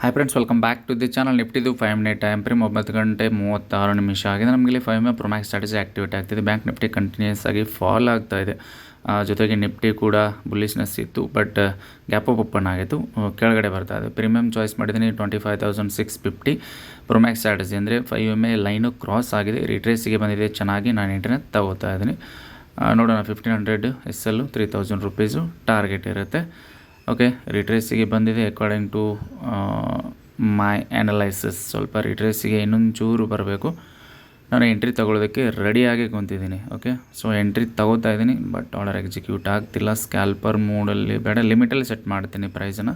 Hi friends, welcome back to the channel. ನಿಫ್ಟಿದು 5 minute time frame 9 ಗಂಟೆ 36 ನಿಮಿಷ ಆಗಿದೆ. ನಮಗೆ ಇಲ್ಲಿ 5 ಪ್ರೊಮ್ಯಾಕ್ಸ್ ಸ್ಟ್ರಾಟಜಿ ಆಕ್ಟಿವೇಟ್ ಆಗ್ತಿದೆ. ಬ್ಯಾಂಕ್ ನಿಫ್ಟಿ ಕಂಟಿನ್ಯೂಸ್ ಆಗಿ ಫಾಲ್ ಆಗ್ತಾ ಇದೆ. ಜೊತೆಗೆ ನಿಫ್ಟಿ ಕೂಡ ಬುಲ್ಲಿಶ್ನೆಸ್ ಇತ್ತು, ಬಟ್ ಗ್ಯಾಪ್ ಅಪ್ ಓಪನ್ ಆಗಿತ್ತು, ಕೆಳಗಡೆ ಬರ್ತಾ ಇದೆ. ಪ್ರೀಮಿಯಂ ಚಾಯ್ಸ್ ಮಾಡಿದ್ದೀನಿ 25,650 ಪ್ರೊಮ್ಯಾಕ್ಸ್ ಸ್ಟ್ರಾಟಜಿ ಅಂದರೆ 5 ಲೈನು ಕ್ರಾಸ್ ಆಗಿದೆ, ರಿಟ್ರೇಸಿಗೆ ಬಂದಿದೆ ಚೆನ್ನಾಗಿ. ನಾನು ಇಂಟರ್ನೆಟ್ ತಗೋತಾ ಇದ್ದೀನಿ. ನೋಡೋಣ, 1500 SL 3000 ರುಪೀಸು ಟಾರ್ಗೆಟ್ ಇರುತ್ತೆ. ಓಕೆ, ರಿಟ್ರೇಸಿಗೆ ಬಂದಿದೆ ಅಕಾರ್ಡಿಂಗ್ ಟು ಮೈ ಅನಲೈಸಿಸ್. ಸ್ವಲ್ಪ ರಿಟ್ರೇಸಿಗೆ ಇನ್ನೊಂದು ಚೂರು ಬರಬೇಕು. ನಾನು ಎಂಟ್ರಿ ತೊಗೊಳ್ಳೋದಕ್ಕೆ ರೆಡಿಯಾಗಿ ಕುಂತಿದ್ದೀನಿ. ಓಕೆ, ಸೊ ಎಂಟ್ರಿ ತೊಗೋತಾ ಇದ್ದೀನಿ, ಬಟ್ ಆರ್ಡರ್ ಎಕ್ಸಿಕ್ಯೂಟ್ ಆಗ್ತಿಲ್ಲ. ಸ್ಕ್ಯಾಲ್ಪರ್ ಮೂಡಲ್ಲಿ ಬೇಡ, ಲಿಮಿಟಲ್ಲಿ ಸೆಟ್ ಮಾಡ್ತೀನಿ ಪ್ರೈಸನ್ನು.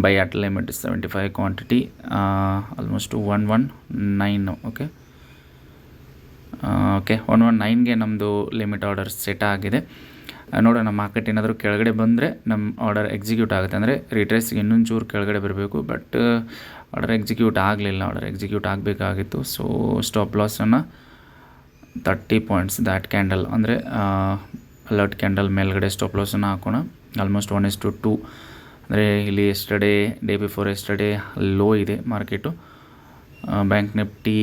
Buy at limit 75 quantity, almost 119. Okay, 119ಗೆ ನಮ್ಮದು ಲಿಮಿಟ್ ಆರ್ಡರ್ ಸೆಟ್ ಆಗಿದೆ. ನೋಡೋಣ, ಮಾರ್ಕೆಟ್ ಏನಾದರೂ ಕೆಳಗಡೆ ಬಂದರೆ ನಮ್ಮ ಆರ್ಡರ್ ಎಕ್ಸಿಕ್ಯೂಟ್ ಆಗುತ್ತೆ. ಅಂದರೆ ರಿಟ್ರೇಸ್ಗೆ ಇನ್ನೊಂದು ಚೂರು ಕೆಳಗಡೆ ಬರಬೇಕು, ಬಟ್ ಆರ್ಡರ್ ಎಕ್ಸಿಕ್ಯೂಟ್ ಆಗಲಿಲ್ಲ. ಆರ್ಡರ್ ಎಕ್ಸಿಕ್ಯೂಟ್ ಆಗಬೇಕಾಗಿತ್ತು. ಸೊ ಸ್ಟಾಪ್ ಲಾಸನ್ನು 30 ಪಾಯಿಂಟ್ಸ್ ದ್ಯಾಟ್ ಕ್ಯಾಂಡಲ್, ಅಂದರೆ ಅಲರ್ಟ್ ಕ್ಯಾಂಡಲ್ ಮೇಲ್ಗಡೆ ಸ್ಟಾಪ್ ಲಾಸನ್ನು ಹಾಕೋಣ. ಆಲ್ಮೋಸ್ಟ್ 1:2. ಅಂದರೆ ಇಲ್ಲಿ ಡೇ ಬಿಫೋರ್ ಎಸ್ಟರ್ಡೇ ಲೋ ಇದೆ ಮಾರ್ಕೆಟು. ಬ್ಯಾಂಕ್ ನಿಫ್ಟಿ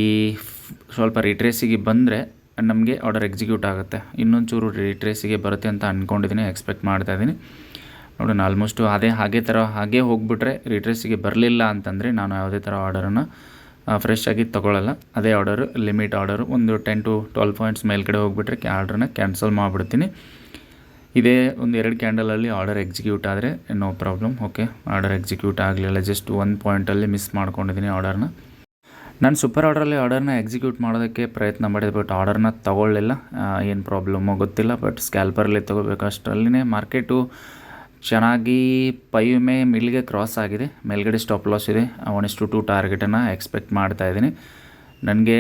ಸ್ವಲ್ಪ ರಿಟ್ರೇಸಿಗೆ ಬಂದರೆ ನಮಗೆ ಆರ್ಡರ್ ಎಕ್ಸಿಕ್ಯೂಟ್ ಆಗುತ್ತೆ. ಇನ್ನೊಂದು ಚೂರು ರಿಟ್ರೇಸಿಗೆ ಬರುತ್ತೆ ಅಂತ ಅಂದ್ಕೊಂಡಿದ್ದೀನಿ, ಎಕ್ಸ್ಪೆಕ್ಟ್ ಮಾಡ್ತಾಯಿದ್ದೀನಿ. ನೋಡೋಣ, ಆಲ್ಮೋಸ್ಟು ಹಾಗೆ ಹೋಗಿಬಿಟ್ರೆ, ರಿಟ್ರೇಸಿಗೆ ಬರಲಿಲ್ಲ ಅಂತಂದರೆ ನಾನು ಯಾವುದೇ ಥರ ಆರ್ಡರನ್ನು ಫ್ರೆಶ್ ಆಗಿ ತೊಗೊಳ್ಳಲ್ಲ. ಅದೇ ಆರ್ಡರು, ಲಿಮಿಟ್ ಆರ್ಡರು ಒಂದು 10 to 12 ಪಾಯಿಂಟ್ಸ್ ಮೇಲ್ಗಡೆ ಹೋಗಿಬಿಟ್ರೆ ಆರ್ಡ್ರನ್ನ ಕ್ಯಾನ್ಸಲ್ ಮಾಡಿಬಿಡ್ತೀನಿ. ಇದೇ ಒಂದು 2 ಕ್ಯಾಂಡಲಲ್ಲಿ ಆರ್ಡರ್ ಎಕ್ಸಿಕ್ಯೂಟ್ ಆದರೆ no problem. Okay, order execute ಆಗಲಿಲ್ಲ, ಜಸ್ಟ್ 1 ಪಾಯಿಂಟಲ್ಲಿ ಮಿಸ್ ಮಾಡ್ಕೊಂಡಿದ್ದೀನಿ ಆರ್ಡರ್ನ. ನಾನು ಸೂಪರ್ ಆರ್ಡ್ರಲ್ಲಿ ಆರ್ಡರ್ನ ಎಕ್ಸಿಕ್ಯೂಟ್ ಮಾಡೋದಕ್ಕೆ ಪ್ರಯತ್ನ ಮಾಡಿದೆ, ಬಟ್ ಆರ್ಡರ್ನ ತೊಗೊಳ್ಳಿಲ್ಲ. ಏನು ಪ್ರಾಬ್ಲಮ್ಮೋ ಗೊತ್ತಿಲ್ಲ, ಬಟ್ ಸ್ಕ್ಯಾಲ್ಪರಲ್ಲಿ ತೊಗೋಬೇಕು. ಅಷ್ಟರಲ್ಲೇ ಮಾರ್ಕೆಟು ಚೆನ್ನಾಗಿ 5 ಮಿಲ್ಗೆ ಕ್ರಾಸ್ ಆಗಿದೆ. ಮೇಲ್ಗಡೆ ಸ್ಟಾಪ್ ಲಾಸ್ ಇದೆ. 1:2 ಟಾರ್ಗೆಟನ್ನು ಎಕ್ಸ್ಪೆಕ್ಟ್ ಮಾಡ್ತಾಯಿದ್ದೀನಿ. ನನಗೆ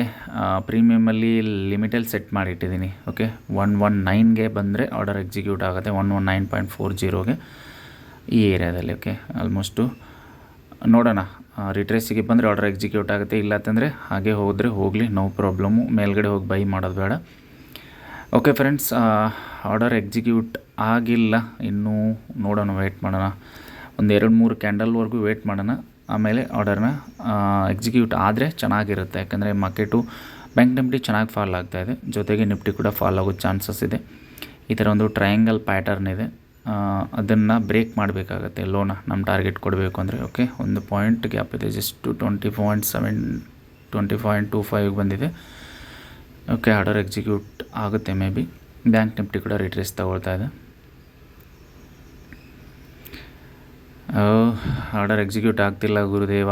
ಪ್ರೀಮಿಯಮಲ್ಲಿ ಲಿಮಿಟಲ್ಲಿ ಸೆಟ್ ಮಾಡಿಟ್ಟಿದ್ದೀನಿ. ಓಕೆ, 119ಗೆ ಬಂದರೆ ಆರ್ಡರ್ ಎಕ್ಸಿಕ್ಯೂಟ್ ಆಗುತ್ತೆ, 119.40ಗೆ ಈ ಏರಿಯಾದಲ್ಲಿ. ಓಕೆ, ಆಲ್ಮೋಸ್ಟು ನೋಡೋಣ, ರಿಟ್ರೇಸಿಗೆ ಬಂದರೆ ಆರ್ಡರ್ ಎಕ್ಸಿಕ್ಯೂಟ್ ಆಗುತ್ತೆ. ಇಲ್ಲ ಅಂತಂದರೆ ಹಾಗೆ ಹೋದರೆ ಹೋಗಲಿ, ನೋ ಪ್ರಾಬ್ಲಮ್ಮು. ಮೇಲ್ಗಡೆ ಹೋಗಿ ಬೈ ಮಾಡೋದು ಬೇಡ. ಓಕೆ ಫ್ರೆಂಡ್ಸ್, ಆರ್ಡರ್ ಎಕ್ಸಿಕ್ಯೂಟ್ ಆಗಿಲ್ಲ ಇನ್ನೂ. ನೋಡೋಣ, ವೆಯ್ಟ್ ಮಾಡೋಣ, ಒಂದು 2-3 ಕ್ಯಾಂಡಲ್ವರೆಗೂ ವೆಯ್ಟ್ ಮಾಡೋಣ. ಆಮೇಲೆ ಆರ್ಡರ್ನ ಎಕ್ಸಿಕ್ಯೂಟ್ ಆದರೆ ಚೆನ್ನಾಗಿರುತ್ತೆ. ಯಾಕಂದರೆ ಮಾರ್ಕೆಟು ಬ್ಯಾಂಕ್ ನಿಫ್ಟಿ ಚೆನ್ನಾಗಿ ಫಾಲ್ ಆಗ್ತಾಯಿದೆ, ಜೊತೆಗೆ ನಿಫ್ಟಿ ಕೂಡ ಫಾಲ್ ಆಗೋ ಚಾನ್ಸಸ್ ಇದೆ. ಈ ಥರ ಒಂದು ಟ್ರಯಾಂಗಲ್ ಪ್ಯಾಟರ್ನ್ ಇದೆ, ಅದನ್ನು ಬ್ರೇಕ್ ಮಾಡಬೇಕಾಗತ್ತೆ ಲೋನ ನಮ್ಮ ಟಾರ್ಗೆಟ್ ಕೊಡಬೇಕು ಅಂದರೆ. ಓಕೆ, 1 ಪಾಯಿಂಟ್ ಗ್ಯಾಪ್ ಇದೆ, ಜಸ್ಟ್ 20.25 ಬಂದಿದೆ. ಓಕೆ, ಆರ್ಡರ್ ಎಕ್ಸಿಕ್ಯೂಟ್ ಆಗುತ್ತೆ ಮೇ ಬಿ. ಬ್ಯಾಂಕ್ ನಿಫ್ಟಿ ಕೂಡ ರಿಟ್ರೇಸ್ ತಗೊಳ್ತಾ ಇದೆ. ಆರ್ಡರ್ ಎಕ್ಸಿಕ್ಯೂಟ್ ಆಗ್ತಿಲ್ಲ ಗುರುದೇವ,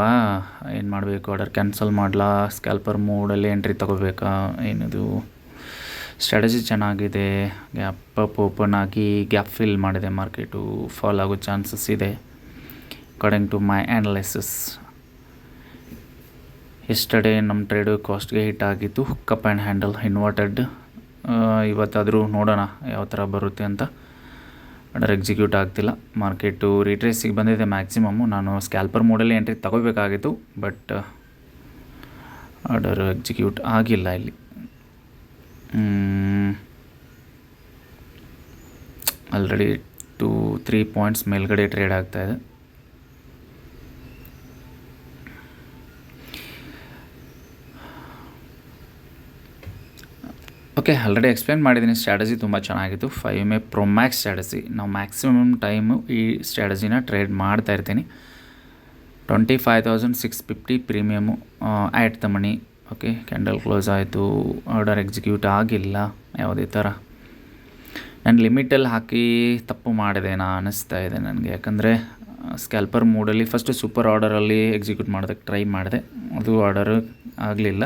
ಏನು ಮಾಡಬೇಕು? ಆರ್ಡರ್ ಕ್ಯಾನ್ಸಲ್ ಮಾಡಲಾ? ಸ್ಕ್ಯಾಲ್ಪರ್ ಮೋಡಲ್ಲಿ ಎಂಟ್ರಿ ತೊಗೋಬೇಕಾ? ಏನಿದು ಸ್ಟ್ರಾಟಜಿ ಚೆನ್ನಾಗಿದೆ. ಗ್ಯಾಪ್ ಅಪ್ ಓಪನ್ ಆಗಿ ಗ್ಯಾಪ್ ಫಿಲ್ ಮಾಡಿದೆ. ಮಾರ್ಕೆಟು ಫಾಲ್ ಆಗೋ ಚಾನ್ಸಸ್ ಇದೆ according to my analysis. Yesterday ನಮ್ಮ ಟ್ರೇಡು ಕಾಸ್ಟ್ಗೆ ಹಿಟ್ ಆಗಿತ್ತು. Cup and handle inverted. ಇವತ್ತಾದರೂ ನೋಡೋಣ ಯಾವ ಥರ ಬರುತ್ತೆ ಅಂತ. ಆರ್ಡರ್ ಎಕ್ಸಿಕ್ಯೂಟ್ ಆಗ್ತಿಲ್ಲ. ಮಾರ್ಕೆಟು ರಿಟ್ರೇಸಿಗೆ ಬಂದಿದೆ ಮ್ಯಾಕ್ಸಿಮಮ್ಮು. ನಾನು ಸ್ಕ್ಯಾಲ್ಪರ್ ಮೋಡಲ್ಲಿ ಎಂಟ್ರಿ ತಗೋಬೇಕಾಗಿತ್ತು, ಬಟ್ ಆರ್ಡರ್ ಎಕ್ಸಿಕ್ಯೂಟ್ ಆಗಿಲ್ಲ ಇಲ್ಲಿ. ಆಲ್ರೆಡಿ 2-3 ಪಾಯಿಂಟ್ಸ್ ಮೇಲ್ಗಡೆ ಟ್ರೇಡ್ ಆಗ್ತಾಯಿದೆ. ಓಕೆ, ಆಲ್ರೆಡಿ ಎಕ್ಸ್ಪ್ಲೇನ್ ಮಾಡಿದ್ದೀನಿ. ಸ್ಟ್ರಾಟಜಿ ತುಂಬ ಚೆನ್ನಾಗಿತ್ತು. 5 ಪ್ರೊಮ್ಯಾಕ್ಸ್ ಸ್ಟ್ರಾಟಜಿ. ನಾವು ಮ್ಯಾಕ್ಸಿಮಮ್ ಟೈಮು ಈ ಸ್ಟ್ರಾಟಜಿನ ಟ್ರೇಡ್ ಮಾಡ್ತಾ ಇರ್ತೀನಿ. 25,650 premium at the money. Okay, candle close ಆಯಿತು, ಆರ್ಡರ್ ಎಕ್ಸಿಕ್ಯೂಟ್ ಆಗಿಲ್ಲ ಯಾವುದೇ ಥರ. ನಾನು ಲಿಮಿಟಲ್ಲಿ ಹಾಕಿ ತಪ್ಪು ಮಾಡಿದೆ ಅನ್ನಿಸ್ತಾ ಇದೆ ನನಗೆ. ಯಾಕಂದರೆ ಸ್ಕ್ಯಾಲ್ಪರ್ ಮೂಡಲ್ಲಿ ಫಸ್ಟು ಸೂಪರ್ ಆರ್ಡರಲ್ಲಿ ಎಕ್ಸಿಕ್ಯೂಟ್ ಮಾಡೋದಕ್ಕೆ ಟ್ರೈ ಮಾಡಿದೆ, ಅದು ಆರ್ಡರ್ ಆಗಲಿಲ್ಲ.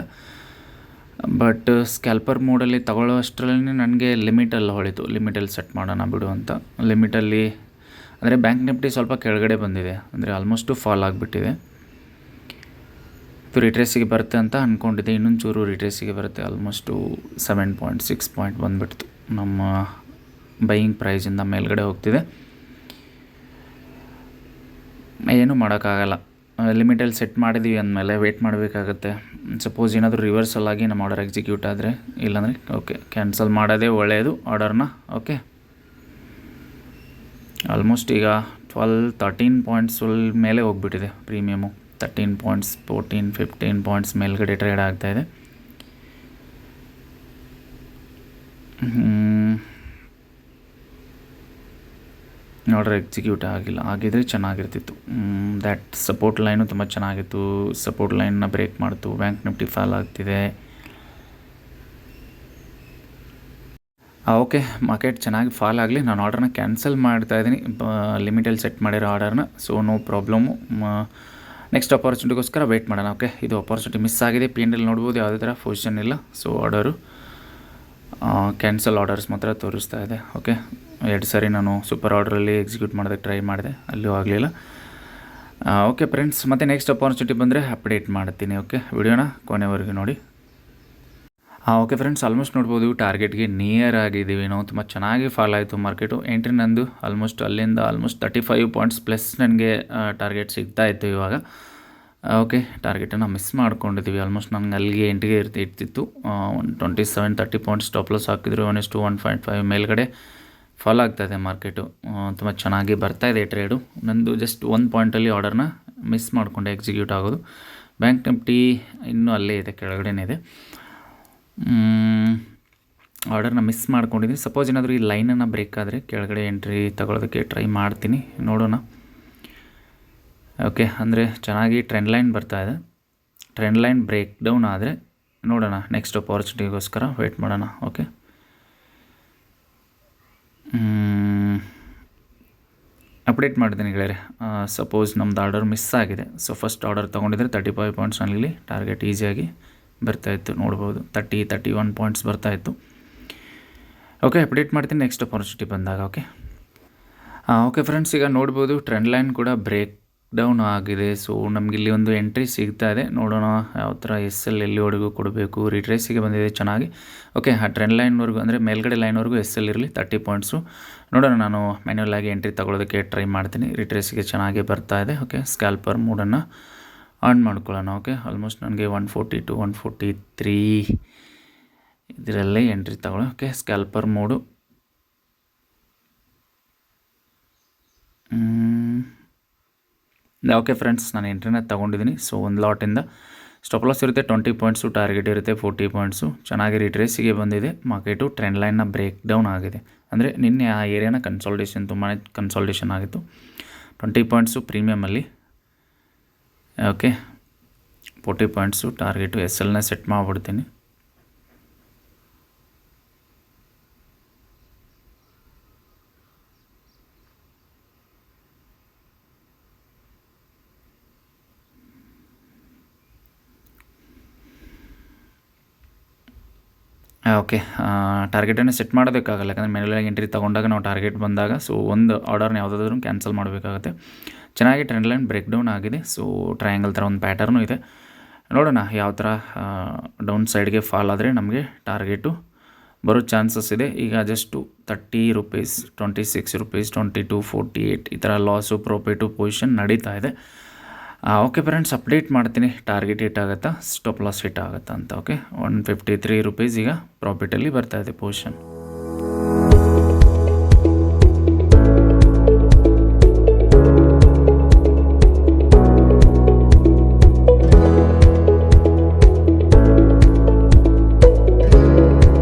ಬಟ್ ಸ್ಕ್ಯಾಲ್ಪರ್ ಮೂಡಲ್ಲಿ ತಗೊಳ್ಳೋ ಅಷ್ಟರಲ್ಲಿ ನನಗೆ ಲಿಮಿಟಲ್ಲಿ ಹೊಳಿತು. ಲಿಮಿಟಲ್ಲಿ ಸೆಟ್ ಮಾಡೋಣ ಬಿಡು ಅಂತ. ಲಿಮಿಟಲ್ಲಿ ಅಂದರೆ ಬ್ಯಾಂಕ್ ನಿಫ್ಟಿ ಸ್ವಲ್ಪ ಕೆಳಗಡೆ ಬಂದಿದೆ, ಅಂದರೆ ಆಲ್ಮೋಸ್ಟು ಫಾಲ್ ಆಗಿಬಿಟ್ಟಿದೆ. ರಿಟ್ರೇಸಿಗೆ ಬರುತ್ತೆ ಅಂತ ಅಂದ್ಕೊಂಡಿದ್ದೆ, ಇನ್ನೊಂದು ಚೂರು ರಿಟ್ರೇಸಿಗೆ ಬರುತ್ತೆ. ಆಲ್ಮೋಸ್ಟು 7.6 ಪಾಯಿಂಟ್ ಬಂದುಬಿಡ್ತು. ನಮ್ಮ ಬೈಯಿಂಗ್ ಪ್ರೈಸಿಂದ ಮೇಲ್ಗಡೆ ಹೋಗ್ತಿದೆ. ಏನೂ ಮಾಡೋಕ್ಕಾಗಲ್ಲ, ಲಿಮಿಟಲ್ಲಿ ಸೆಟ್ ಮಾಡಿದ್ದೀವಿ ಅಂದಮೇಲೆ ವೆಯ್ಟ್ ಮಾಡಬೇಕಾಗತ್ತೆ. ಸಪೋಸ್ ಏನಾದರೂ ರಿವರ್ಸಲ್ ಆಗಿ ನಮ್ಮ ಆರ್ಡರ್ ಎಕ್ಸಿಕ್ಯೂಟ್ ಆದರೆ, ಇಲ್ಲಾಂದರೆ ಓಕೆ ಕ್ಯಾನ್ಸಲ್ ಮಾಡೋದೇ ಒಳ್ಳೆಯದು ಆರ್ಡರ್ನ. ಓಕೆ, ಆಲ್ಮೋಸ್ಟ್ ಈಗ 12-13 ಪಾಯಿಂಟ್ಸ್ ಮೇಲೆ ಹೋಗ್ಬಿಟ್ಟಿದೆ ಪ್ರೀಮಿಯಮು. 13 ಪಾಯಿಂಟ್ಸ್ 14-15 ಪಾಯಿಂಟ್ಸ್ ಮೇಲ್ಗಡೆ ಟ್ರೇಡ್ ಆಗ್ತಾಯಿದೆ. ಆರ್ಡರ್ ಎಕ್ಸಿಕ್ಯೂಟ್ ಆಗಿದ್ರೆ ಚೆನ್ನಾಗಿರ್ತಿತ್ತು. ದ್ಯಾಟ್ ಸಪೋರ್ಟ್ ಲೈನು ತುಂಬ ಚೆನ್ನಾಗಿತ್ತು. ಸಪೋರ್ಟ್ ಲೈನ್ನ ಬ್ರೇಕ್ ಮಾಡ್ತು. ಬ್ಯಾಂಕ್ ನಿಫ್ಟಿ ಫಾಲ್ ಆಗ್ತಿದೆ. ಓಕೆ, ಮಾರ್ಕೆಟ್ ಚೆನ್ನಾಗಿ ಫಾಲ್ ಆಗಲಿ. ನಾನು ಆರ್ಡರ್ನ ಕ್ಯಾನ್ಸಲ್ ಮಾಡ್ತಾಯಿದ್ದೀನಿ, ಲಿಮಿಟಲ್ಲಿ ಸೆಟ್ ಮಾಡಿರೋ ಆರ್ಡರ್ನ. So no problem. ನೆಕ್ಸ್ಟ್ ಅಪಾರ್ಚುನಿಟಿಗೋಸ್ಕರ ವೆಯ್ಟ್ ಮಾಡೋಣ. ಓಕೆ, ಇದು ಅಪಾರ್ಚುನಿಟಿ ಮಿಸ್ ಆಗಿದೆ. P&L ನೋಡ್ಬೋದು, ಯಾವುದೇ ಥರ ಪೊಸಿಷನ್ ಇಲ್ಲ. ಸೊ ಆರ್ಡರು ಕ್ಯಾನ್ಸಲ್ ಆರ್ಡರ್ಸ್ ಮಾತ್ರ ತೋರಿಸ್ತಾ ಇದೆ. ಓಕೆ, 2 ಸಾರಿ ನಾನು ಸೂಪರ್ ಆರ್ಡ್ರಲ್ಲಿ ಎಕ್ಸಿಕ್ಯೂಟ್ ಮಾಡೋದಕ್ಕೆ ಟ್ರೈ ಮಾಡಿದೆ, ಅಲ್ಲೂ ಆಗಲಿಲ್ಲ. ಓಕೆ ಫ್ರೆಂಡ್ಸ್, ಮತ್ತು ನೆಕ್ಸ್ಟ್ ಅಪಾರ್ಚುನಿಟಿ ಬಂದರೆ ಅಪ್ಡೇಟ್ ಮಾಡ್ತೀನಿ. ಓಕೆ, ವಿಡಿಯೋನ ಕೊನೆವರೆಗೂ ನೋಡಿ. ಓಕೆ ಫ್ರೆಂಡ್ಸ್, ಆಲ್ಮೋಸ್ಟ್ ನೋಡ್ಬೋದು ಟಾರ್ಗೆಟ್ಗೆ ನಿಯರ್ ಆಗಿದ್ದೀವಿ ನಾವು. ತುಂಬ ಚೆನ್ನಾಗಿ ಫಾಲ್ ಆಯಿತು ಮಾರ್ಕೆಟು. ಎಂಟ್ರಿ ನಂದು ಅಲ್ಲಿಂದ 35 ಪಾಯಿಂಟ್ಸ್ ಪ್ಲಸ್ ನನಗೆ ಟಾರ್ಗೆಟ್ ಸಿಗ್ತಾ ಇತ್ತು ಇವಾಗ. ಓಕೆ, ಟಾರ್ಗೆಟನ್ನು ಮಿಸ್ ಮಾಡ್ಕೊಂಡಿದ್ದೀವಿ. ಆಲ್ಮೋಸ್ಟ್ ನನಗೆ ಅಲ್ಲಿಗೆ ಎಂಟ್ರಿಗೆ ಇರ್ತಿತ್ತು. 27-30 ಪಾಯಿಂಟ್ಸ್ ಸ್ಟಾಪ್ ಲಾಸ್ ಹಾಕಿದ್ರು. 1:1.5 ಮೇಲ್ಗಡೆ ಫಾಲ್ ಆಗ್ತಾಯಿದೆ ಮಾರ್ಕೆಟು. ತುಂಬ ಚೆನ್ನಾಗಿ ಬರ್ತಾಯಿದೆ ಟ್ರೇಡು. ನಂದು ಜಸ್ಟ್ 1 ಪಾಯಿಂಟಲ್ಲಿ ಆರ್ಡರ್ನ ಮಿಸ್ ಮಾಡಿಕೊಂಡೆ ಎಕ್ಸಿಕ್ಯೂಟ್ ಆಗೋದು. ಬ್ಯಾಂಕ್ ನಿಫ್ಟಿ ಇನ್ನೂ ಅಲ್ಲೇ ಇದೆ, ಕೆಳಗಡೆನೇ ಇದೆ. ಆರ್ಡರ್ನ ಮಿಸ್ ಮಾಡ್ಕೊಂಡಿದ್ದೀನಿ. ಸಪೋಸ್ ಏನಾದರೂ ಈ ಲೈನನ್ನು ಬ್ರೇಕ್ ಆದರೆ ಕೆಳಗಡೆ ಎಂಟ್ರಿ ತಗೊಳ್ಳೋದಕ್ಕೆ ಟ್ರೈ ಮಾಡ್ತೀನಿ, ನೋಡೋಣ. ಓಕೆ, ಅಂದರೆ ಚೆನ್ನಾಗಿ ಟ್ರೆಂಡ್ ಲೈನ್ ಬರ್ತಾಯಿದೆ. ಟ್ರೆಂಡ್ ಲೈನ್ ಬ್ರೇಕ್ ಡೌನ್ ಆದರೆ ನೋಡೋಣ, ನೆಕ್ಸ್ಟ್ ಅಪಾರ್ಚುನಿಟಿಗೋಸ್ಕರ ವೆಯ್ಟ್ ಮಾಡೋಣ. ಓಕೆ, ಅಪ್ಡೇಟ್ ಮಾಡ್ತೀನಿ ಗೆಳೆಯರೆ. ಸಪೋಸ್ ನಮ್ಮದು ಆರ್ಡರ್ ಮಿಸ್ ಆಗಿದೆ. ಸೊ ಫಸ್ಟ್ ಆರ್ಡರ್ ತೊಗೊಂಡಿದ್ರೆ 35 ಪಾಯಿಂಟ್ಸ್ ಅಲ್ಲಿ ಟಾರ್ಗೆಟ್ ಈಸಿಯಾಗಿ ಬರ್ತಾಯಿತ್ತು, ನೋಡ್ಬೋದು. 30-31 ಪಾಯಿಂಟ್ಸ್ ಬರ್ತಾಯಿತ್ತು. ಓಕೆ, ಅಪ್ಡೇಟ್ ಮಾಡ್ತೀನಿ ನೆಕ್ಸ್ಟ್ ಅಪಾರ್ಚುನಿಟಿ ಬಂದಾಗ. ಓಕೆ ಫ್ರೆಂಡ್ಸ್, ಈಗ ನೋಡ್ಬೋದು ಟ್ರೆಂಡ್ ಲೈನ್ ಕೂಡ ಬ್ರೇಕ್ ಡೌನ್ ಆಗಿದೆ. ಸೊ ನಮಗೆ ಇಲ್ಲಿ ಒಂದು ಎಂಟ್ರಿ ಸಿಗ್ತಾ ಇದೆ. ನೋಡೋಣ ಯಾವ ಥರ SL ಎಲ್ಲಿವರೆಗೂ ಕೊಡಬೇಕು. ರಿಟ್ರೇಸಿಗೆ ಬಂದಿದೆ ಚೆನ್ನಾಗಿ. ಓಕೆ, ಆ ಟ್ರೆಂಡ್ ಲೈನ್ವರೆಗೂ ಅಂದರೆ ಮೇಲ್ಗಡೆ ಲೈನ್ವರೆಗೂ SL ಇರಲಿ 30 ಪಾಯಿಂಟ್ಸು. ನೋಡೋಣ, ನಾನು ಮ್ಯಾನ್ಯುವಲ್ ಆಗಿ ಎಂಟ್ರಿ ತಗೊಳ್ಳೋದಕ್ಕೆ ಟ್ರೈ ಮಾಡ್ತೀನಿ. ರಿಟ್ರೇಸಿಗೆ ಚೆನ್ನಾಗಿ ಬರ್ತಾ ಇದೆ. ಓಕೆ, ಸ್ಕ್ಯಾಲ್ಪರ್ ಮೂಡನ್ನು ಆನ್ ಮಾಡ್ಕೊಳ್ಳೋಣ. ಓಕೆ, ಆಲ್ಮೋಸ್ಟ್ ನನಗೆ 142-143 ಇದರಲ್ಲೇ ಎಂಟ್ರಿ ತಗೊಳ್ಳೋ. ಓಕೆ, ಸ್ಕ್ಯಾಲ್ಪರ್ ಮೂಡು. ಓಕೆ ಫ್ರೆಂಡ್ಸ್, ನಾನು ಎಂಟ್ರಿನ ತೊಗೊಂಡಿದ್ದೀನಿ. ಸೊ ಒಂದು ಲಾಟಿಂದ ಸ್ಟಾಪ್ ಲಾಸ್ ಇರುತ್ತೆ 20 ಪಾಯಿಂಟ್ಸು, ಟಾರ್ಗೆಟ್ ಇರುತ್ತೆ 40 ಪಾಯಿಂಟ್ಸು. ಚೆನ್ನಾಗಿ ರಿಟ್ರೇಸಿಗೆ ಬಂದಿದೆ ಮಾರ್ಕೆಟು. ಟ್ರೆಂಡ್ ಲೈನ್ನ ಬ್ರೇಕ್ ಡೌನ್ ಆಗಿದೆ. ಅಂದರೆ ನಿನ್ನೆ ಆ ಏರಿಯಾನ ತುಂಬಾ ಕನ್ಸಾಲ್ಟೇಷನ್ ಆಗಿತ್ತು. 20 ಪಾಯಿಂಟ್ಸು ಪ್ರೀಮಿಯಮಲ್ಲಿ. Okay, 40 points target. SLನ ಸೆಟ್ ಮಾಡಿಬಿಡ್ತೀನಿ. ಓಕೆ, ಟಾರ್ಗೆಟನ್ನು ಸೆಟ್ ಮಾಡೋದಕ್ಕಾಗಲ್ಲ, ಯಾಕಂದರೆ ಮೇಲ್ಗಡೆ ಎಂಟ್ರಿ ತೊಗೊಂಡಾಗ ನಾವು ಟಾರ್ಗೆಟ್ ಬಂದಾಗ ಸೊ ಒಂದು ಆರ್ಡರ್ನ ಯಾವುದಾದ್ರೂ ಕ್ಯಾನ್ಸಲ್ ಮಾಡಬೇಕಾಗುತ್ತೆ. ಚೆನ್ನಾಗಿ ಟ್ರೆಂಡ್ ಲೈನ್ ಬ್ರೇಕ್ ಡೌನ್ ಆಗಿದೆ. ಸೊ ಟ್ರಯಾಂಗಲ್ ಥರ ಒಂದು ಪ್ಯಾಟರ್ನು ಇದೆ. ನೋಡೋಣ ಯಾವ ಥರ ಡೌನ್ ಸೈಡ್ಗೆ ಫಾಲ್ ಆದರೆ ನಮಗೆ ಟಾರ್ಗೆಟು ಬರೋ ಚಾನ್ಸಸ್ ಇದೆ. ಈಗ ಜಸ್ಟು 30 ರೂಪೀಸ್, 26 ರೂಪೀಸ್, 22, 48 ಈ ಥರ ಲಾಸು ಪ್ರಾಫಿಟು ಪೊಸಿಷನ್ ನಡೀತಾ ಇದೆ. ಓಕೆ ಫ್ರೆಂಡ್ಸ್, ಅಪ್ಡೇಟ್ ಮಾಡ್ತೀನಿ ಟಾರ್ಗೆಟ್ ಹಿಟ್ ಆಗುತ್ತಾ, ಸ್ಟಾಪ್ ಲಾಸ್ ಹಿಟ್ ಆಗುತ್ತಾ ಅಂತ. ಓಕೆ, 153 ರೂಪೀಸ್ ಈಗ ಪ್ರಾಫಿಟಲ್ಲಿ ಬರ್ತಾಯಿದೆ ಪೊಸಿಷನ್.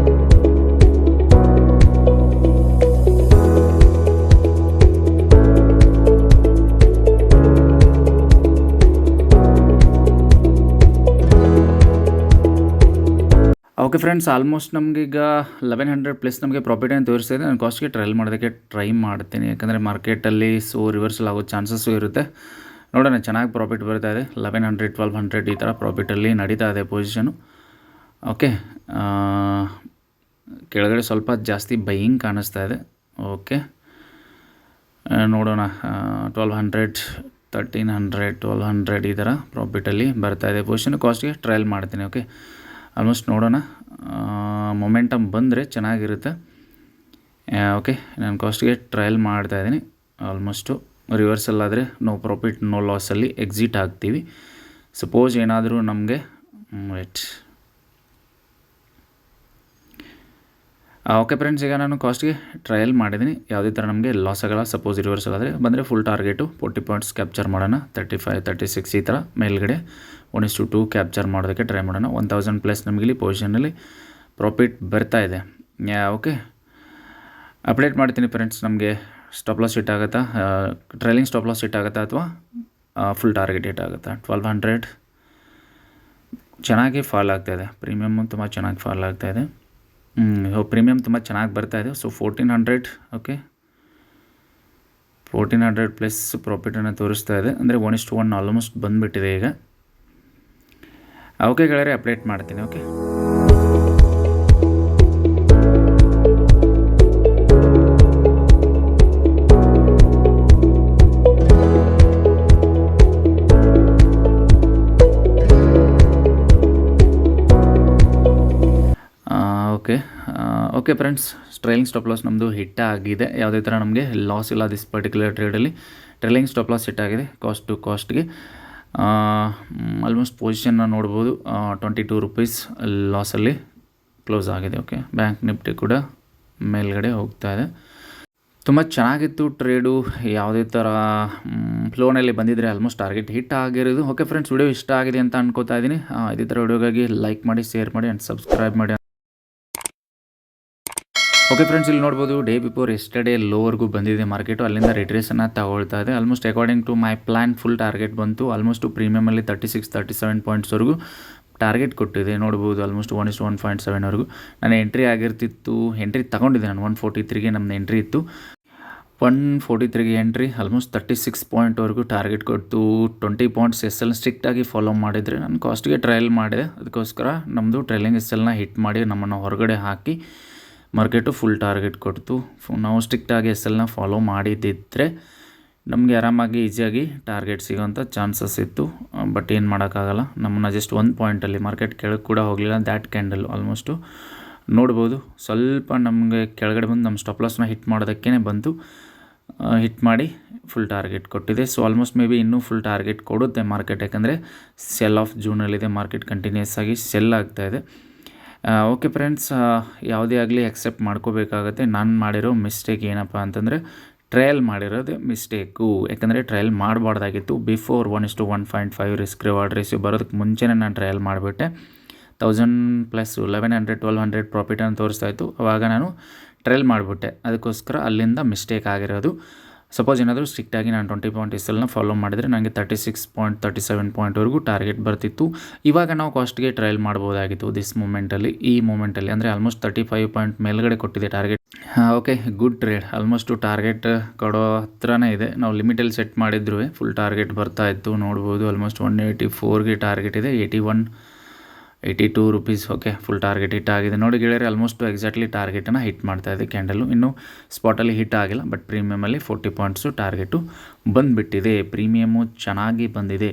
ಓಕೆ ಫ್ರೆಂಡ್ಸ್, ಆಲ್ಮೋಸ್ಟ್ ನಮಗೀಗ 1100 ಪ್ಲಸ್ ನಮಗೆ ಪ್ರಾಫಿಟ್ ಏನು ತೋರಿಸ್ತಿದೆ. ನಾನು ಕಾಸ್ಟ್ಗೆ ಟ್ರಯಲ್ ಮಾಡೋದಕ್ಕೆ ಟ್ರೈ ಮಾಡ್ತೀನಿ, ಯಾಕಂದರೆ ಮಾರ್ಕೆಟಲ್ಲಿ ಸೊ ರಿವರ್ಸಲ್ ಆಗೋ ಚಾನ್ಸಸ್ಸು ಇರುತ್ತೆ. ನೋಡೋಣ, ಚೆನ್ನಾಗಿ ಪ್ರಾಫಿಟ್ ಬರ್ತಾ ಇದೆ. 1100, 1200 ಈ ಥರ ಪ್ರಾಫಿಟಲ್ಲಿ ನಡೀತಾ ಇದೆ ಪೊಸಿಷನು. ಓಕೆ, ಕೆಳಗಡೆ ಸ್ವಲ್ಪ ಜಾಸ್ತಿ ಬೈಯಿಂಗ್ ಕಾಣಿಸ್ತಾ ಇದೆ. ಓಕೆ, ನೋಡೋಣ, 1200, 1300, 1200 ಈ ಥರ ಪ್ರಾಫಿಟಲ್ಲಿ ಬರ್ತಾ ಇದೆ ಪೊಸಿಷನ್. ಕಾಸ್ಟ್ಗೆ ಟ್ರಯಲ್ ಮಾಡ್ತೀನಿ. ಓಕೆ, ಆಲ್ಮೋಸ್ಟ್ ನೋಡೋಣ, ಮೊಮೆಂಟಮ್ ಬಂದರೆ ಚೆನ್ನಾಗಿರುತ್ತೆ. ಓಕೆ, ನಾನು ಕಾಸ್ಟ್ಗೆ ಟ್ರಯಲ್ ಮಾಡ್ತಾಯಿದ್ದೀನಿ. ಆಲ್ಮೋಸ್ಟು ರಿವರ್ಸಲ್ ಆದರೆ ನೋ ಪ್ರಾಫಿಟ್ ನೋ ಲಾಸಲ್ಲಿ ಎಕ್ಸಿಟ್ ಆಗ್ತೀವಿ. ಸಪೋಸ್ ಏನಾದರೂ ನಮಗೆ ಓಕೆ ಫ್ರೆಂಡ್ಸ್, ಈಗ ನಾನು ಕಾಸ್ಟ್ಗೆ ಟ್ರಯಲ್ ಮಾಡಿದ್ದೀನಿ. ಯಾವುದೇ ಥರ ನಮಗೆ ಲಾಸ್ ಆಗಲ್ಲ. ಸಪೋಸ್ ರಿವರ್ಸಲ್ ಆದರೆ ಬಂದರೆ ಫುಲ್ ಟಾರ್ಗೆಟು 40 ಪಾಯಿಂಟ್ಸ್ ಕ್ಯಾಪ್ಚರ್ ಮಾಡೋಣ. 35, 36 ಈ ಥರ ಮೇಲ್ಗಡೆ 1:2 ಕ್ಯಾಪ್ಚರ್ ಮಾಡೋದಕ್ಕೆ ಟ್ರೈ ಮಾಡೋಣ. 1000+ ನಮಗೆ ಇಲ್ಲಿ ಪೊಸಿಷನಲ್ಲಿ ಪ್ರಾಫಿಟ್ ಬರ್ತಾ ಇದೆ. ಓಕೆ, ಅಪ್ಡೇಟ್ ಮಾಡ್ತೀನಿ ಫ್ರೆಂಡ್ಸ್. ನಮಗೆ ಸ್ಟಾಪ್ ಲಾಸ್ ಹಿಟ್ ಆಗುತ್ತಾ, ಟ್ರೈಲಿಂಗ್ ಸ್ಟಾಪ್ ಲಾಸ್ ಹಿಟ್ ಆಗುತ್ತಾ ಅಥವಾ ಫುಲ್ ಟಾರ್ಗೆಟ್ ಹಿಟ್ ಆಗುತ್ತಾ. 1200 ಚೆನ್ನಾಗಿ ಫಾಲ್ ಆಗ್ತಾಯಿದೆ. ಪ್ರೀಮಿಯಮ್ಮು ತುಂಬ ಚೆನ್ನಾಗಿ ಫಾಲ್ ಆಗ್ತಾಯಿದೆ. ಪ್ರೀಮಿಯಮ್ ತುಂಬ ಚೆನ್ನಾಗಿ ಬರ್ತಾಯಿದೆ. ಸೊ 1400, ಓಕೆ, 1400+ ಪ್ರಾಫಿಟನ್ನು ತೋರಿಸ್ತಾ ಇದೆ. ಅಂದರೆ 1:1 ಆಲ್ಮೋಸ್ಟ್ ಬಂದುಬಿಟ್ಟಿದೆ ಈಗ. ಓಕೆ ಗೆಳೆಯರೆ, ಅಪ್ಡೇಟ್ ಮಾಡ್ತೀನಿ. Okay, okay friends, trailing stop loss ನಮ್ಮದು ಹಿಟ್ ಆಗಿದೆ. ಯಾವುದೇ ಥರ ನಮಗೆ ಲಾಸ್ ಇಲ್ಲ ದಿಸ್ ಪರ್ಟಿಕ್ಯುಲರ್ ಟ್ರೇಡಲ್ಲಿ. ಟ್ರೈಲಿಂಗ್ ಸ್ಟಾಪ್ ಲಾಸ್ ಹಿಟ್ ಆಗಿದೆ ಕಾಸ್ಟ್ ಟು ಕಾಸ್ಟ್ಗೆ. ಆಲ್ಮೋಸ್ಟ್ ಪೊಸಿಷನ್ನ ನೋಡ್ಬೋದು. 22 ರೂಪೀಸ್ ಲಾಸಲ್ಲಿ ಕ್ಲೋಸ್ ಆಗಿದೆ. ಓಕೆ, ಬ್ಯಾಂಕ್ ನಿಫ್ಟಿ ಕೂಡ ಮೇಲ್ಗಡೆ ಹೋಗ್ತಾ ಇದೆ. ತುಂಬ ಚೆನ್ನಾಗಿತ್ತು ಟ್ರೇಡು. ಯಾವುದೇ ಥರ ಫ್ಲೋನಲ್ಲಿ ಬಂದಿದ್ದರೆ ಆಲ್ಮೋಸ್ಟ್ ಟಾರ್ಗೆಟ್ ಹಿಟ್ ಆಗಿರೋದು. ಓಕೆ ಫ್ರೆಂಡ್ಸ್, ವಿಡಿಯೋ ಇಷ್ಟ ಆಗಿದೆ ಅಂತ ಅನ್ಕೋತಾ ಇದ್ದೀನಿ. ಇದೇ ಥರ ವಿಡಿಯೋಗಾಗಿ ಲೈಕ್ ಮಾಡಿ, ಶೇರ್ ಮಾಡಿ ಆ್ಯಂಡ್ ಸಬ್ಸ್ಕ್ರೈಬ್ ಮಾಡಿ. ಓಕೆ ಫ್ರೆಂಡ್ಸ್, ಇಲ್ಲಿ ನೋಡ್ಬೋದು ಡೇ ಬಿಫೋರ್ ಎಸ್ಟರ್ಡೇ ಲೋವರ್ಗೂ ಬಂದಿದೆ ಮಾರ್ಕೆಟು. ಅಲ್ಲಿಂದ ರಿಟ್ರೇಸನ್ನು ತಗೊಳ್ತಾ ಇದೆ. Almost according to my plan full target ಬಂತು. ಆಲ್ಮೋಸ್ಟ್ ಪ್ರೀಮಿಯಮಲ್ಲಿ 36, 37 ಪಾಯಿಂಟ್ಸ್ವರೆಗೂ ಟಾರ್ಗೆಟ್ ಕೊಟ್ಟಿದೆ. ನೋಡ್ಬೋದು ಆಲ್ಮೋಸ್ಟ್ 1:1.7ವರೆಗೂ ನಾನು ಎಂಟ್ರಿ ಆಗಿರ್ತಿತ್ತು. ಎಂಟ್ರಿ ತೊಗೊಂಡಿದ್ದೆ ನಾನು 143ಗೆ ನಮ್ಮದು ಎಂಟ್ರಿ ಇತ್ತು. 143ಗೆ ಎಂಟ್ರಿ, ಆಲ್ಮೋಸ್ಟ್ 36 ಪಾಯಿಂಟ್ವರೆಗೂ ಟಾರ್ಗೆಟ್ ಕೊಟ್ಟು 20 ಪಾಯಿಂಟ್ಸ್ SL ಸ್ಟ್ರಿಕ್ಟಾಗಿ ಫಾಲೋ ಮಾಡಿದರೆ ನಾನು ಕಾಸ್ಟ್ಗೆ ಟ್ರಯಲ್ ಮಾಡಿದೆ. ಅದಕ್ಕೋಸ್ಕರ ನಮ್ಮದು ಟ್ರೈಲಿಂಗ್ SLನ ಹಿಟ್ ಮಾಡಿ ನಮ್ಮನ್ನು ಹೊರಗಡೆ ಹಾಕಿ ಮಾರ್ಕೆಟು ಫುಲ್ ಟಾರ್ಗೆಟ್ ಕೊಡ್ತು. ನಾವು ಸ್ಟ್ರಿಕ್ಟಾಗಿ SLನ ಫಾಲೋ ಮಾಡಿದ್ದಿದ್ದರೆ ನಮಗೆ ಆರಾಮಾಗಿ ಈಸಿಯಾಗಿ ಟಾರ್ಗೆಟ್ ಸಿಗೋಂಥ ಚಾನ್ಸಸ್ ಇತ್ತು. ಬಟ್ ಏನು ಮಾಡೋಕ್ಕಾಗಲ್ಲ. ನಮ್ಮನ್ನು ಜಸ್ಟ್ 1 ಪಾಯಿಂಟಲ್ಲಿ ಮಾರ್ಕೆಟ್ ಕೆಳಗೆ ಕೂಡ ಹೋಗಲಿಲ್ಲ. ದ್ಯಾಟ್ ಕ್ಯಾಂಡಲ್ ಆಲ್ಮೋಸ್ಟು ನೋಡ್ಬೋದು ಸ್ವಲ್ಪ ನಮಗೆ ಕೆಳಗಡೆ ಬಂದು ನಮ್ಮ ಸ್ಟಾಪ್ ಲಾಸ್ನ ಹಿಟ್ ಮಾಡೋದಕ್ಕೇ ಬಂತು. ಹಿಟ್ ಮಾಡಿ ಫುಲ್ ಟಾರ್ಗೆಟ್ ಕೊಟ್ಟಿದೆ. ಸೊ ಆಲ್ಮೋಸ್ಟ್ ಮೇ ಬಿ ಇನ್ನೂ ಫುಲ್ ಟಾರ್ಗೆಟ್ ಕೊಡುತ್ತೆ ಮಾರ್ಕೆಟ್. ಯಾಕಂದರೆ ಸೆಲ್ ಆಫ್ ಜೂನಲ್ಲಿದೆ. ಮಾರ್ಕೆಟ್ ಕಂಟಿನ್ಯೂಸ್ ಆಗಿ ಸೆಲ್ ಆಗ್ತಾಯಿದೆ. ಓಕೆ ಫ್ರೆಂಡ್ಸ್, ಯಾವುದೇ ಆಗಲಿ ಅಕ್ಸೆಪ್ಟ್ ಮಾಡ್ಕೋಬೇಕಾಗತ್ತೆ. ನಾನು ಮಾಡಿರೋ ಮಿಸ್ಟೇಕ್ ಏನಪ್ಪ ಅಂತಂದರೆ ಟ್ರಯಲ್ ಮಾಡಿರೋದು ಮಿಸ್ಟೇಕು. ಯಾಕಂದರೆ ಟ್ರಯಲ್ ಮಾಡಬಾರ್ದಾಗಿತ್ತು. ಬಿಫೋರ್ 1:1.5 ರಿಸ್ಕ್ ರಿವಾರ್ಡ್ ರೇಷಿಯೋ ಬರೋದಕ್ಕೆ ಮುಂಚೆನೇ ನಾನು ಟ್ರಯಲ್ ಮಾಡಿಬಿಟ್ಟೆ. 1000+ 1100, 1200 ಪ್ರಾಫಿಟನ್ನು ತೋರಿಸ್ತಾ ಇತ್ತು. ಆವಾಗ ನಾನು ಟ್ರಯಲ್ ಮಾಡಿಬಿಟ್ಟೆ. ಅದಕ್ಕೋಸ್ಕರ ಅಲ್ಲಿಂದ ಮಿಸ್ಟೇಕ್ ಆಗಿರೋದು. ಸಪೋಸ್ ಏನಾದರೂ ಸ್ಟ್ರಿಕ್ಟಾಗಿ ನಾನು 20 ಪಾಯಿಂಟ್ SLನ ಫಾಲೋ ಮಾಡಿದರೆ ನನಗೆ 36 ಪಾಯಿಂಟ್ 37 ಪಾಯಿಂಟ್ವರೆಗೂ ಟಾರ್ಗೆಟ್ ಬರ್ತಿತ್ತು. ಇವಾಗ ನಾವು ಕಾಸ್ಟ್ಗೆ ಟ್ರಯಲ್ ಮಾಡ್ಬೋದಾಗಿತ್ತು ದಿಸ್ ಮೂಮೆಂಟಲ್ಲಿ. ಈ ಮೂಮೆಂಟಲ್ಲಿ ಅಂದರೆ ಆಲ್ಮೋಸ್ಟ್ 35 ಪಾಯಿಂಟ್ ಮೇಲ್ಗಡೆ ಕೊಟ್ಟಿದೆ target. Okay, good trade. Almost target ಕೊಡೋ ಹತ್ರನೇ ಇದೆ. ನಾವು ಲಿಮಿಟಲ್ಲಿ ಸೆಟ್ ಮಾಡಿದ್ರು ಫುಲ್ ಟಾರ್ಗೆಟ್ ಬರ್ತಾ ಇತ್ತು. ನೋಡ್ಬೋದು ಆಲ್ಮೋಸ್ಟ್ 184ಗೆ ಟಾರ್ಗೆಟ್ ಇದೆ. 82 rupees. Okay, full target hit ಆಗಿದೆ. ನೋಡಿ ಗೆಳೆಯರೆ, ಆಲ್ಮೋಸ್ಟ್ ಎಕ್ಸಾಕ್ಟ್ಲಿ ಟಾರ್ಗೆಟನ್ನು ಹಿಟ್ ಮಾಡ್ತಾ ಇದೆ ಕ್ಯಾಂಡಲು. ಇನ್ನೂ ಸ್ಪಾಟಲ್ಲಿ ಹಿಟ್ ಆಗಿಲ್ಲ. ಬಟ್ ಪ್ರೀಮಿಯಮಲ್ಲಿ 40 ಪಾಯಿಂಟ್ಸು ಟಾರ್ಗೆಟು ಬಂದುಬಿಟ್ಟಿದೆ. ಪ್ರೀಮಿಯಮು ಚೆನ್ನಾಗಿ ಬಂದಿದೆ.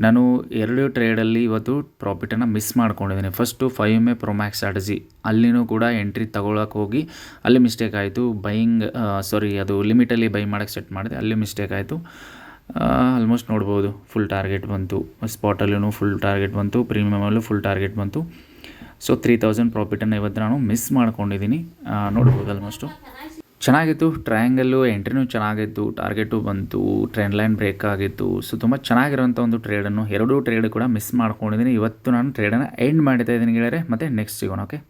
ನಾನು 2 ಟ್ರೇಡಲ್ಲಿ ಇವತ್ತು ಪ್ರಾಫಿಟನ್ನು ಮಿಸ್ ಮಾಡ್ಕೊಂಡಿದ್ದೀನಿ. First 5MA Pro Max strategy, ಅಲ್ಲಿನೂ ಕೂಡ ಎಂಟ್ರಿ ತೊಗೊಳಕ್ಕೆ ಹೋಗಿ ಅಲ್ಲಿ ಮಿಸ್ಟೇಕ್ ಆಯಿತು. ಅದು ಲಿಮಿಟಲ್ಲಿ ಬೈ ಮಾಡೋಕ್ಕೆ ಸೆಟ್ ಮಾಡಿದೆ, ಅಲ್ಲಿ ಮಿಸ್ಟೇಕ್ ಆಯಿತು. ಆಲ್ಮೋಸ್ಟ್ ನೋಡ್ಬೋದು ಫುಲ್ ಟಾರ್ಗೆಟ್ ಬಂತು. ಸ್ಪಾಟಲ್ಲೂ ಫುಲ್ ಟಾರ್ಗೆಟ್ ಬಂತು, ಪ್ರೀಮಿಯಮಲ್ಲೂ ಫುಲ್ ಟಾರ್ಗೆಟ್ ಬಂತು. ಸೊ 3000 ಪ್ರಾಫಿಟನ್ನು ಇವತ್ತು ನಾನು ಮಿಸ್ ಮಾಡ್ಕೊಂಡಿದ್ದೀನಿ. ನೋಡ್ಬೋದು ಆಲ್ಮೋಸ್ಟು ಚೆನ್ನಾಗಿತ್ತು. ಟ್ರಯಾಂಗಲ್ಲು ಎಂಟ್ರಿನೂ ಚೆನ್ನಾಗಿತ್ತು, ಟಾರ್ಗೆಟು ಬಂತು, ಟ್ರೆಂಡ್ ಲೈನ್ ಬ್ರೇಕ್ ಆಗಿತ್ತು. ಸೊ ತುಂಬ ಚೆನ್ನಾಗಿರೋಂಥ ಒಂದು ಟ್ರೇಡನ್ನು 2 ಟ್ರೇಡ್ ಕೂಡ ಮಿಸ್ ಮಾಡ್ಕೊಂಡಿದ್ದೀನಿ. ಇವತ್ತು ನಾನು ಟ್ರೇಡನ್ನು ಎಂಡ್ ಮಾಡ್ತಾ ಇದ್ದೀನಿ ಗೆಳೆಯರೆ. ಮತ್ತು ನೆಕ್ಸ್ಟ್ ಸಿಗೋಣ. ಓಕೆ.